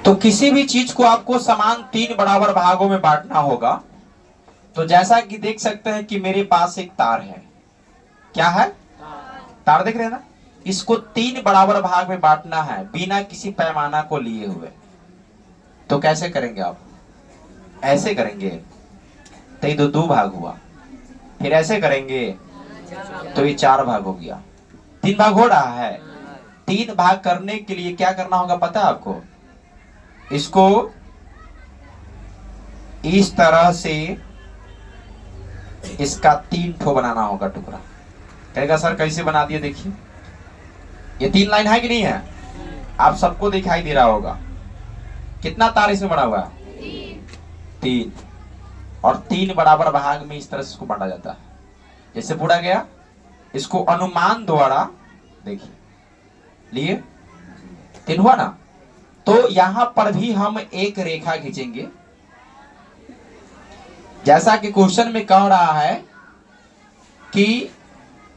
तो किसी भी चीज को आपको समान 3 बराबर भागों में बांटना होगा। तो जैसा कि देख सकते हैं कि मेरे पास एक तार है। क्या है? तार देख रहे हैं ना। इसको 3 बराबर भाग में बांटना है बिना किसी पैमाना को लिए हुए। तो कैसे करेंगे आप? ऐसे करेंगे तो ये दो भाग हुआ, फिर ऐसे करेंगे तो ये 4 भाग हो गया। 3 भाग हो रहा है। 3 भाग करने के लिए क्या करना होगा पता है आपको? इसको इस तरह से इसका 3 ठो बनाना होगा टुकड़ा। कहेगा सर कैसे बना दिए? देखिए ये 3 लाइन है कि नहीं है? आप सबको दिखाई दे रहा होगा। कितना तार इसमें बना हुआ है? 3। और 3 बराबर भाग में इस तरह से इसको बांटा जाता है। जैसे पूरा गया, इसको अनुमान द्वारा देखिए लिए 3 हुआ ना। तो यहां पर भी हम एक रेखा खींचेंगे, जैसा कि क्वेश्चन में कह रहा है कि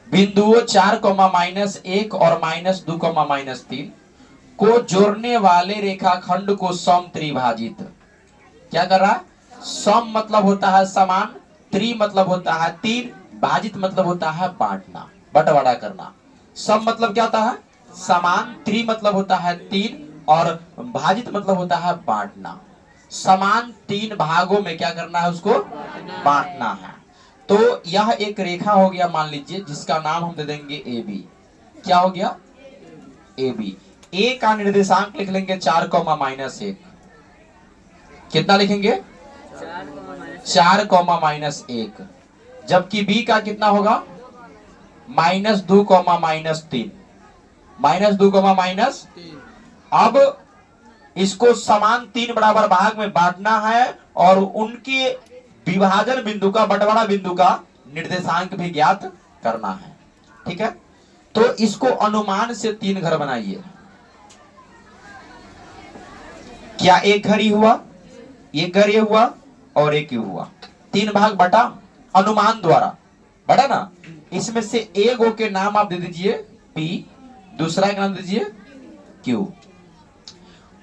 बिंदुओं 4, -1 और -2, -3 को जोड़ने वाले रेखाखंड को सम त्रिभाजित। क्या कर रहा है? सम मतलब होता है समान, त्रि मतलब होता है 3, भाजित मतलब होता है बांटना, बंटवारा करना। सम मतलब क्या होता है? समान, त्रि मतलब होता है 3 और भाजित मतलब होता है बांटना। समान 3 भागों में क्या करना है? उसको बांटना है। तो यह एक रेखा हो गया मान लीजिए, जिसका नाम हम दे देंगे ए बी। क्या हो गया? A B. ए का निर्देशांक लिख लेंगे 4, -1। कितना लिखेंगे? 4, -1। जबकि बी का कितना होगा? -2, -3। -2, -3। अब इसको समान 3 बराबर भाग में बांटना है और उनके विभाजन बिंदु का, बंटवारा बिंदु का निर्देशांक भी ज्ञात करना है। ठीक है, तो इसको अनुमान से 3 घर बनाइए। क्या एक घर ही हुआ? एक घर ये हुआ और एक ये हुआ। 3 भाग बटा अनुमान द्वारा, बटा ना। इसमें से एक गो के नाम आप दे दीजिए पी, दूसरा का नाम दीजिए क्यू।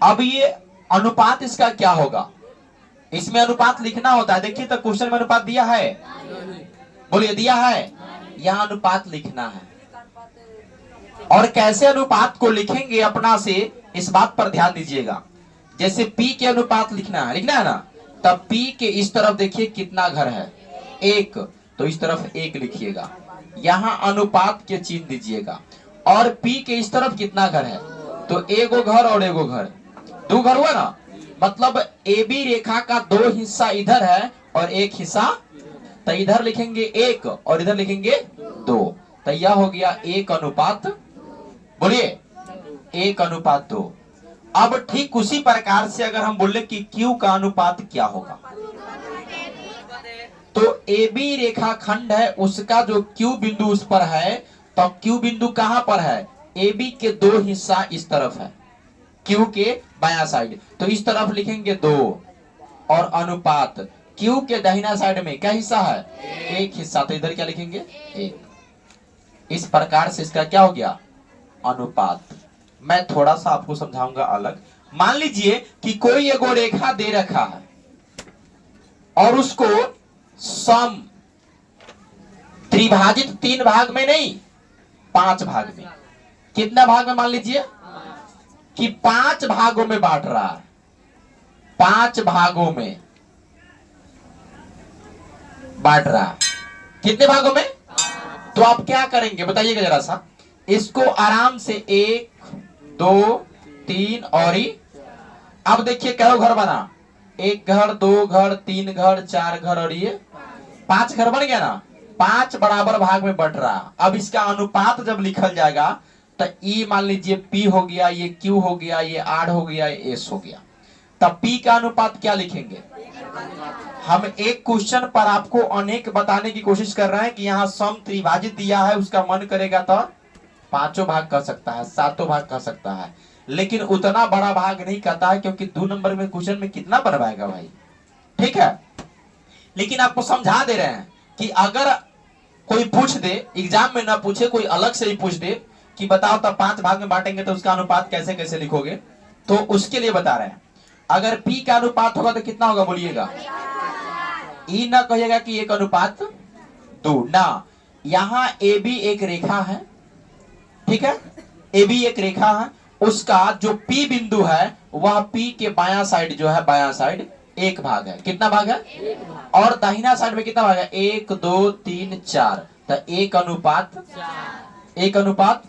अब ये अनुपात इसका क्या होगा? इसमें अनुपात लिखना होता है। देखिए तो क्वेश्चन में अनुपात दिया है? बोलिए दिया है? यहां अनुपात लिखना है। और कैसे अनुपात को लिखेंगे अपना से, इस बात पर ध्यान दीजिएगा। जैसे P के अनुपात लिखना है ना, तब P के इस तरफ देखिए कितना घर है? 1, तो इस तरफ 1 लिखिएगा। यहां अनुपात के चिन्ह दीजिएगा। और P के इस तरफ कितना घर है? तो एगो घर और एगो घर, 2 घर हुआ ना। मतलब ए बी रेखा का 2 हिस्सा इधर है और 1 हिस्सा, तो इधर लिखेंगे 1 और इधर लिखेंगे 2। तो यह हो गया 1 अनुपात, बोलिए 1 अनुपात 2। अब ठीक उसी प्रकार से अगर हम बोले कि Q का अनुपात क्या होगा, तो ए बी रेखा खंड है, उसका जो Q बिंदु उस पर है, तो Q बिंदु कहां पर है? ए बी के 2 हिस्सा इस तरफ है, Q के बायां साइड, तो इस तरफ लिखेंगे 2 और अनुपात Q के दाहिना साइड में क्या हिस्सा है? 1 हिस्सा, तो इधर क्या लिखेंगे? 1। इस प्रकार से इसका क्या हो गया? अनुपात। मैं थोड़ा सा आपको समझाऊंगा अलग। मान लीजिए कि कोई एगो रेखा दे रखा है और उसको सम त्रिभाजित 3 भाग में नहीं, 5 भाग में। कितना भाग में? मान लीजिए कि 5 भागों में बांट रहा है। 5 भागों में बांट रहा है। कितने भागों में? तो आप क्या करेंगे बताइएगा जरा सा। इसको आराम से 1, 2, 3 और अब देखिए क्या घर बना? 1 घर, 2 घर, 3 घर, 4 घर और ये 5 घर बन गया ना। 5 बराबर भाग में बट रहा। अब इसका अनुपात जब लिखल जाएगा तो ई मान लीजिए P हो गया, ये Q हो गया, ये R हो गया, ये S हो गया। तब P का अनुपात क्या लिखेंगे? हम एक क्वेश्चन पर आपको अनेक बताने की कोशिश कर रहे हैं कि यहाँ सम त्रिभाजित दिया है, उसका मन करेगा तो 5 भाग कर सकता है, 7 भाग कर सकता है, लेकिन उतना बड़ा भाग नहीं करता है, क्योंकि 2 नंबर में क्वेश्चन में कितना बनवाएगा भाई? ठीक है, लेकिन आपको समझा दे रहे हैं कि अगर कोई पूछ दे, एग्जाम में ना पूछे, कोई अलग से ही पूछ दे कि बताओ तब 5 भाग में बांटेंगे तो उसका अनुपात कैसे कैसे लिखोगे, तो उसके लिए बता रहे हैं। अगर P का अनुपात होगा तो कितना होगा बोलिएगा? ई ना कहिएगा कि 1:2 ना। यहाँ ए बी एक रेखा है, ठीक है, ए बी एक रेखा है, उसका जो P बिंदु है वह P के बायां साइड जो है, बायां साइड 1 भाग है। कितना भाग है? 1 भाग। और दाहिना साइड में कितना भाग है? 1 2 3 4, तो 1:4।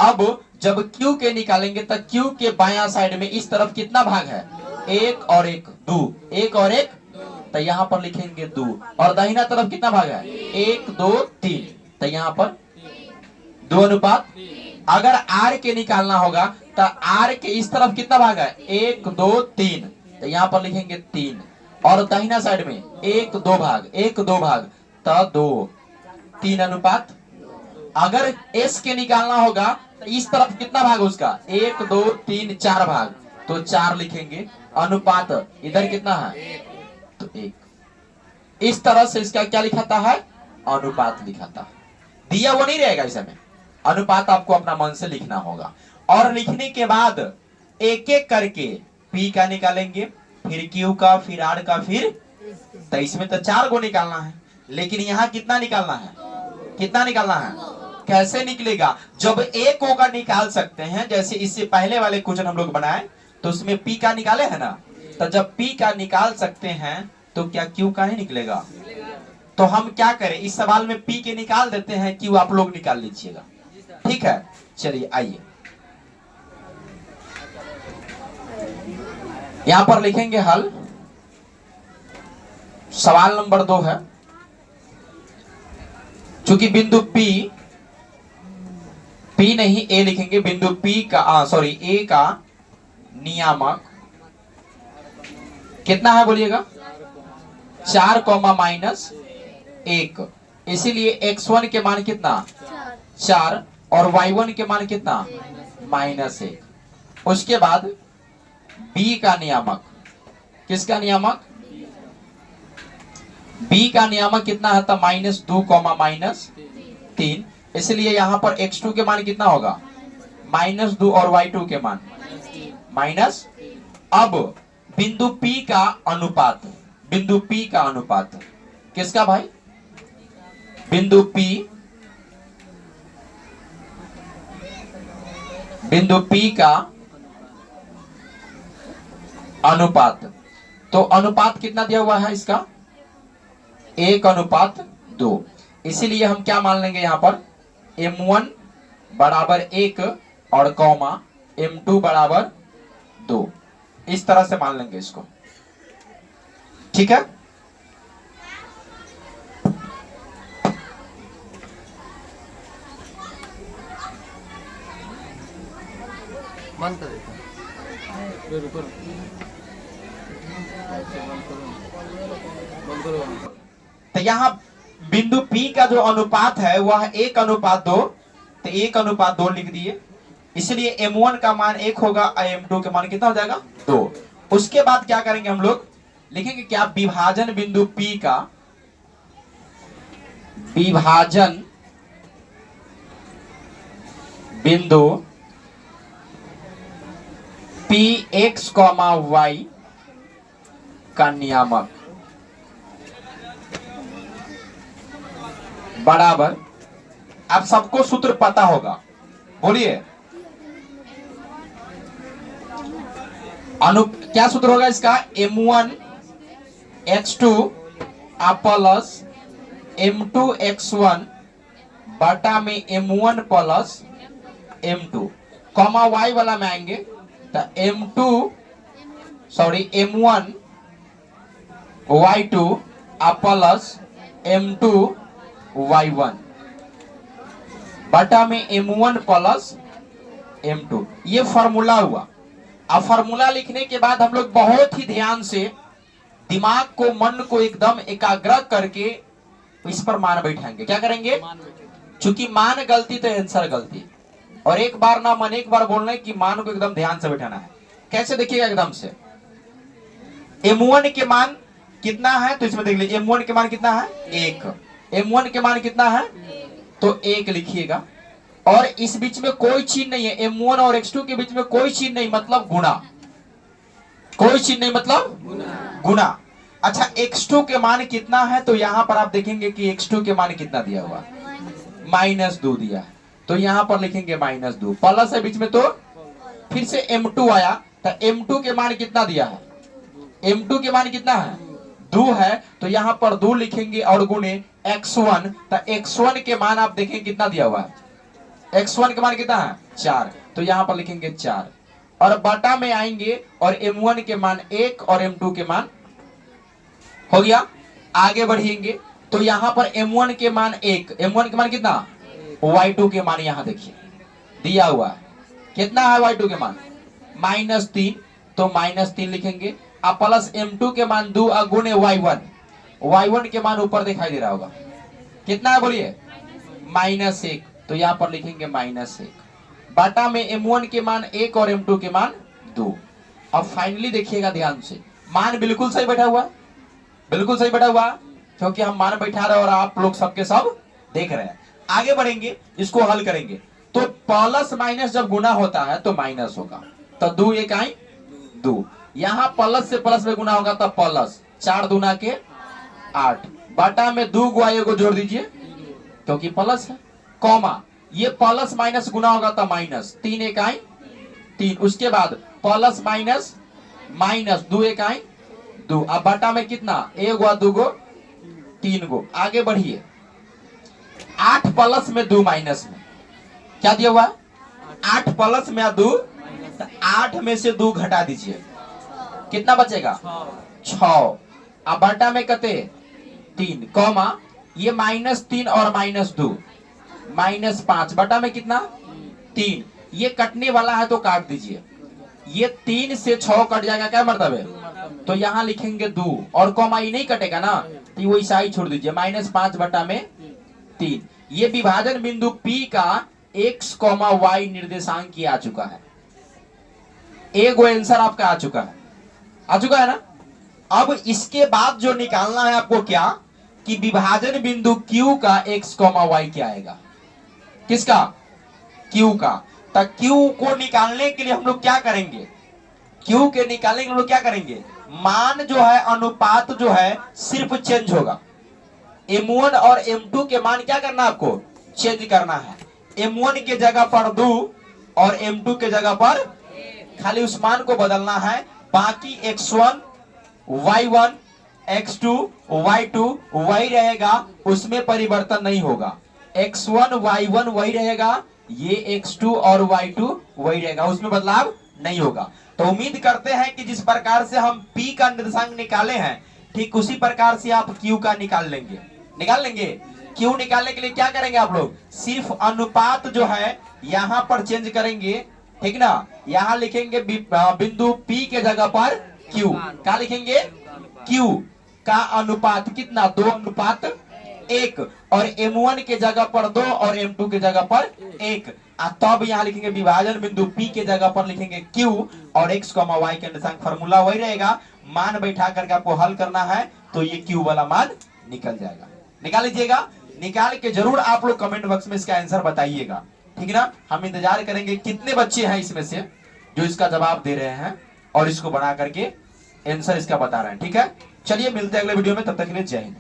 अब जब Q के निकालेंगे तो Q के बायां साइड में इस तरफ कितना भाग है? 1 और 1 2, 1 और 1, तो यहाँ पर लिखेंगे 2। और दाहिना तरफ कितना भाग है? 1 2 3, तो यहाँ पर 2:3। अगर R के निकालना होगा तो R के इस तरफ कितना भाग है? 1 2 3, तो यहाँ पर लिखेंगे 3। और दाहिना साइड में 1 2 भाग, 1 2 भाग, तो 2, 3:। अगर S के निकालना होगा तो इस तरफ कितना भाग उसका? 1 2 3 4 भाग, तो 4 लिखेंगे। अनुपात इधर कितना है? तो 1। इस तरह से इसका क्या लिखाता है? अनुपात लिखाता है। दिया वो नहीं रहेगा इस में, अनुपात आपको अपना मन से लिखना होगा। और लिखने के बाद एक एक करके P का निकालेंगे, फिर Q का, फिर R का, फिर, तो इसमें तो 4 को निकालना है, लेकिन यहाँ कितना निकालना है? कितना निकालना है? कैसे निकलेगा? जब एक होगा निकाल सकते हैं, जैसे इससे पहले वाले क्वेश्चन हम लोग बनाए तो उसमें P का निकाले है ना, तो जब P का निकाल सकते हैं तो क्या Q का नहीं निकलेगा? तो हम क्या करें, इस सवाल में P के निकाल देते हैं, Q आप लोग निकाल लीजिएगा, ठीक है। चलिए आइए, यहां पर लिखेंगे हल। सवाल नंबर 2 है, चूंकि बिंदु P नहीं A लिखेंगे, बिंदु P का A का नियामक कितना है बोलिएगा? 4 -1। इसीलिए x1 के मान कितना? 4, और y1 के मान कितना? -1। उसके बाद B का नियामक, किसका नियामक? B का नियामक कितना है? तो -2, -3। इसलिए यहां पर x2 के मान कितना होगा? -2, और y2 के मान माइनस। अब बिंदु P का अनुपात, बिंदु P का अनुपात किसका भाई? बिंदु P का अनुपात। तो अनुपात कितना दिया हुआ है इसका? 1:2। इसीलिए हम क्या मान लेंगे यहां पर? M1 बराबर 1 और कॉमा M2 बराबर 2, इस तरह से मान लेंगे इसको, ठीक है। बंद कर देता हूं। तो यहाँ बिंदु P का जो अनुपात है वह 1:2, तो 1:2 लिख दिए। इसलिए M1 का मान 1 होगा और M2 का मान कितना हो जाएगा? 2। उसके बाद क्या करेंगे हम लोग? लिखेंगे क्या? विभाजन बिंदु P का, विभाजन बिंदु Px, y का नियामक बराबर, आप सबको सूत्र पता होगा, बोलिए। क्या सूत्र होगा इसका? M1 x2 plus M2 x1 बटा में M1 plus M2, comma y वाला में आएंगे तो M1 y2 plus M2 y1 बटा में M1 प्लस M2, ये फॉर्मूला हुआ। अब फॉर्मूला लिखने के बाद हम लोग बहुत ही ध्यान से दिमाग को, मन को एकदम एकाग्र करके इस पर मान बैठाएंगे। क्या करेंगे? चूंकि मान गलती तो आंसर गलती, और एक बार ना मन, एक बार बोलना है कि मान को एकदम ध्यान से बैठाना है। कैसे देखिएगा? एकदम से M1 के मान कितना है, तो इसमें देख लीजिए M1 के मान कितना है? 1। M1 के मान कितना है? तो 1 लिखिएगा। और इस बीच में कोई चीज नहीं है, M1 और X2 के बीच में कोई चीज नहीं, मतलब गुणा। कोई चिन्ह नहीं, मतलब गुना। अच्छा, x2 के मान कितना है? तो यहां पर आप देखेंगे कि x2 के मान कितना दिया हुआ, -2 दिया है, तो यहां पर लिखेंगे -2, प्लस है बीच में, तो फिर से m2 आया, तो m2 के मान कितना दिया है? m2 के मान कितना है? 2 है, तो यहां पर 2 लिखेंगे और गुणे x1, तो x1 के मान आप देखें कितना दिया हुआ है, x1 के मान कितना है? 4, तो यहां पर लिखेंगे 4, और बटा में आएंगे और m1 के मान 1 और m2 के मान हो गया। आगे बढ़ेंगे तो यहां पर m1 के मान 1, m1 के मान कितना? y2 के मान यहां देखिए दिया हुआ है, कितना है y2 के मान? -3, तो -3 लिखेंगे, अब प्लस m2 के मान 2 गुणे y1, y1 के मान ऊपर दिखाई दे रहा होगा, कितना है बोलिए? -1, तो यहां पर लिखेंगे -1, बाटा में m1 के मान 1 और m2 के मान 2। अब फाइनली देखिएगा ध्यान से, मान बिल्कुल सही बैठा हुआ, बिल्कुल सही बैठा हुआ, क्योंकि हम मान बैठा रहे और आप लोग सबके सब देख रहे हैं। आगे बढ़ेंगे, इसको हल करेंगे, तो प्लस माइनस जब गुना होता है तो माइनस होगा, तो 2 1 आई 2, यहां प्लस से प्लस में गुना होगा तो प्लस, 4 दूना के 8, बाटा में 2 गुआए को जोड़ दीजिए क्योंकि प्लस है, कॉमा ये प्लस माइनस गुना होगा तो माइनस, 3 1 आई 3, उसके बाद प्लस माइनस माइनस, 2 1 आई 2, अब बाटा में कितना? 1 गुआ 2 गो 3 गो। आगे बढ़िए, 8 प्लस में 2 माइनस में क्या दिया हुआ? 8 प्लस में 2, 8 में से 2 घटा दीजिए, कितना बचेगा? 6, अब बाटा में कते 3, कॉमा ये -3 और -2 -5, बटा में कितना? 3, ये कटने वाला है तो काट दीजिए, ये 3 से 6 कट जाएगा, क्या मतलब है? तो यहां लिखेंगे 2, और कॉमा ये नहीं कटेगा ना, तो वो ईसाई छोड़ दीजिए, -5 बटा में 3। ये विभाजन बिंदु P का x, y निर्देशांक की आ चुका है, एक आंसर आपका आ चुका है, आ चुका है ना। अब इसके बाद जो निकालना है आपको क्या, कि विभाजन बिंदु Q का x, y क्या आएगा? किसका? Q का। तो Q को निकालने के लिए हम लोग क्या करेंगे? Q के निकालने के लिए हम लोग क्या करेंगे? मान जो है, अनुपात जो है सिर्फ चेंज होगा, m1 और m2 के मान क्या करना है आपको? चेंज करना है, m1 के जगह पर 2 और m2 के जगह पर खाली उस मान को बदलना है, बाकी x1 y1 x2 y2 वही रहेगा, उसमें परिवर्तन नहीं होगा, x1 y1 वही रहेगा, ये x2 और y2 वही रहेगा, उसमें बदलाव नहीं होगा। तो उम्मीद करते हैं कि जिस प्रकार से हम P का निर्देशांक निकाले हैं, ठीक उसी प्रकार से आप Q का निकाल लेंगे, निकाल लेंगे। Q निकालने के लिए क्या करेंगे आप लोग? सिर्फ अनुपात जो है यहां पर चेंज करेंगे, ठीक ना, यहां लिखेंगे बिंदु P के जगह पर Q, क्या लिखेंगे? Q का अनुपात कितना? 2:1, और m1 के जगह पर 2 और m2 के जगह पर 1, तब यहां लिखेंगे विभाजन बिंदु P के जगह पर लिखेंगे Q, और x, y के निर्देशांक फॉर्मूला वही रहेगा, मान बैठा करके आपको हल करना है, तो ये Q वाला मान निकल जाएगा। निकाल लीजिएगा, निकाल के जरूर आप लोग कमेंट बॉक्स में इसका आंसर बताइएगा, ठीक ना। हम इंतजार करेंगे कितने बच्चे हैं इसमें से जो इसका जवाब दे रहे हैं और इसको बना करके आंसर इसका बता रहे हैं, ठीक है। चलिए मिलते हैं अगले वीडियो में, तब तक के लिए जय हिंद।